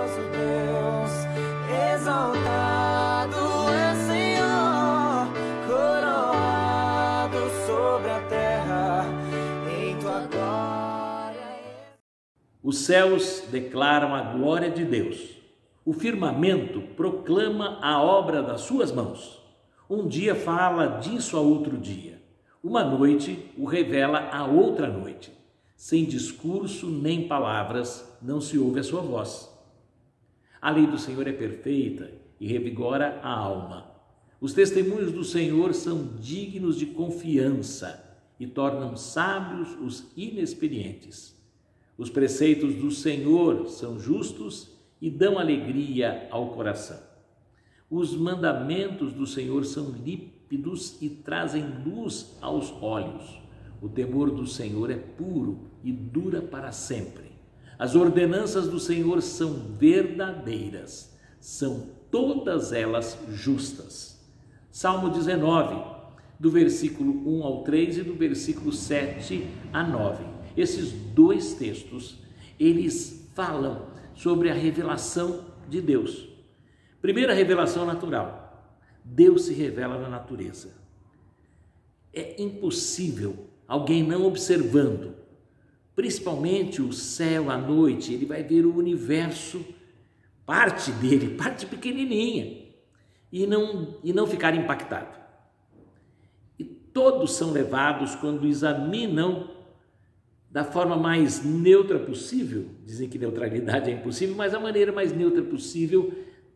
poderoso Deus, exaltado é Senhor, coroado sobre a terra, em tua glória. Os céus declaram a glória de Deus. O firmamento proclama a obra das suas mãos. Um dia fala disso a outro dia. Uma noite o revela a outra noite. Sem discurso nem palavras, não se ouve a sua voz. A lei do Senhor é perfeita e revigora a alma. Os testemunhos do Senhor são dignos de confiança e tornam sábios os inexperientes. Os preceitos do Senhor são justos e dão alegria ao coração. Os mandamentos do Senhor são límpidos e trazem luz aos olhos. O temor do Senhor é puro e dura para sempre. As ordenanças do Senhor são verdadeiras, são todas elas justas. Salmo 19, do versículo 1 ao 3 e do versículo 7 a 9. Esses dois textos, eles falam sobre a revelação de Deus. Primeira revelação natural. Deus se revela na natureza. É impossível alguém não observando, principalmente o céu à noite, ele vai ver o universo, parte dele, parte pequenininha, e não ficar impactado. E todos são levados, quando examinam da forma mais neutra possível, dizem que neutralidade é impossível, mas a maneira mais neutra possível,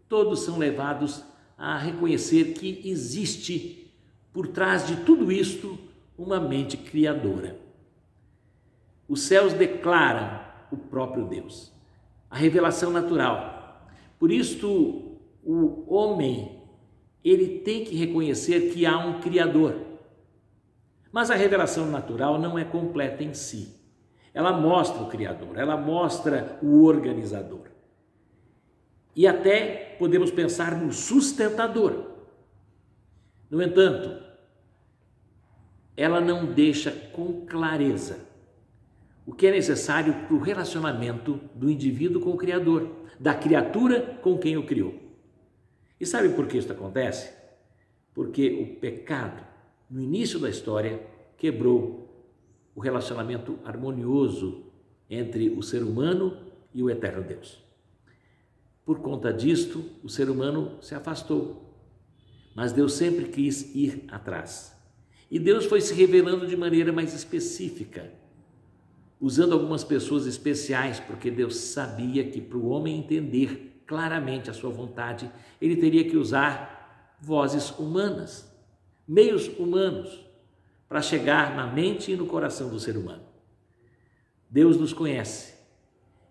todos são levados a reconhecer que existe por trás de tudo isto uma mente criadora. Os céus declaram o próprio Deus, a revelação natural. Por isto, o homem, ele tem que reconhecer que há um Criador. Mas a revelação natural não é completa em si. Ela mostra o Criador, ela mostra o organizador. E até podemos pensar no sustentador. No entanto, ela não deixa com clareza o que é necessário para o relacionamento do indivíduo com o Criador, da criatura com quem o criou. E sabe por que isso acontece? Porque o pecado, no início da história, quebrou o relacionamento harmonioso entre o ser humano e o eterno Deus. Por conta disto, o ser humano se afastou, mas Deus sempre quis ir atrás. E Deus foi se revelando de maneira mais específica, usando algumas pessoas especiais, porque Deus sabia que para o homem entender claramente a sua vontade, ele teria que usar vozes humanas, meios humanos, para chegar na mente e no coração do ser humano. Deus nos conhece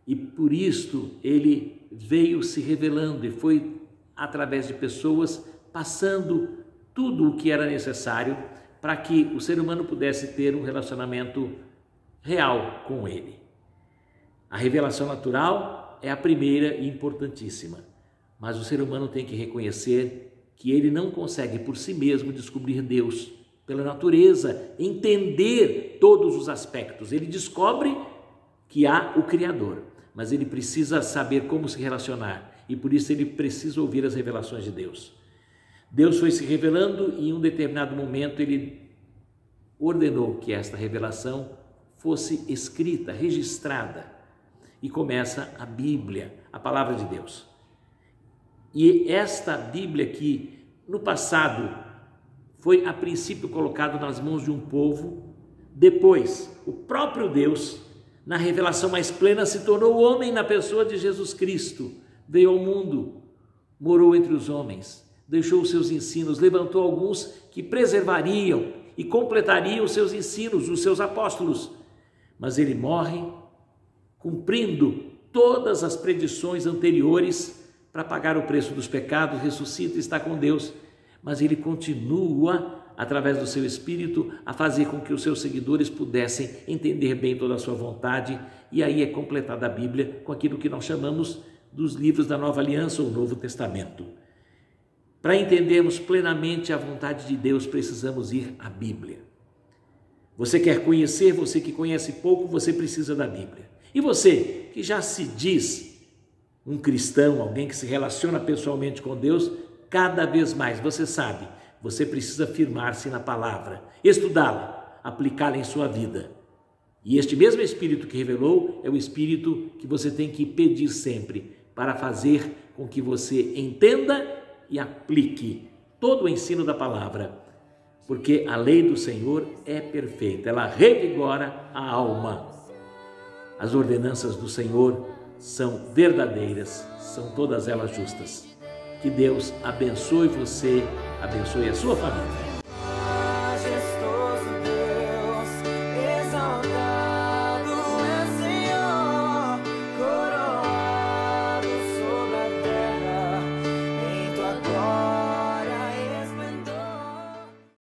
e por isto ele veio se revelando e foi através de pessoas passando tudo o que era necessário para que o ser humano pudesse ter um relacionamento real com ele. A revelação natural é a primeira e importantíssima, mas o ser humano tem que reconhecer que ele não consegue por si mesmo descobrir Deus pela natureza, entender todos os aspectos. Ele descobre que há o Criador, mas ele precisa saber como se relacionar e por isso ele precisa ouvir as revelações de Deus. Deus foi se revelando e em um determinado momento ele ordenou que esta revelação fosse escrita, registrada, e começa a Bíblia, a palavra de Deus. E esta Bíblia que no passado foi a princípio colocado nas mãos de um povo, depois o próprio Deus, na revelação mais plena, se tornou homem na pessoa de Jesus Cristo, veio ao mundo, morou entre os homens, deixou os seus ensinos, levantou alguns que preservariam e completariam os seus ensinos, os seus apóstolos, mas ele morre cumprindo todas as predições anteriores para pagar o preço dos pecados, ressuscita e está com Deus, mas ele continua, através do seu Espírito, a fazer com que os seus seguidores pudessem entender bem toda a sua vontade, e aí é completada a Bíblia com aquilo que nós chamamos dos livros da Nova Aliança ou Novo Testamento. Para entendermos plenamente a vontade de Deus, precisamos ir à Bíblia. Você quer conhecer, você que conhece pouco, você precisa da Bíblia. E você que já se diz um cristão, alguém que se relaciona pessoalmente com Deus, cada vez mais, você sabe, você precisa firmar-se na palavra, estudá-la, aplicá-la em sua vida. E este mesmo Espírito que revelou é o Espírito que você tem que pedir sempre para fazer com que você entenda e aplique todo o ensino da palavra, porque a lei do Senhor é perfeita, ela revigora a alma. As ordenanças do Senhor são verdadeiras, são todas elas justas. Que Deus abençoe você, abençoe a sua família.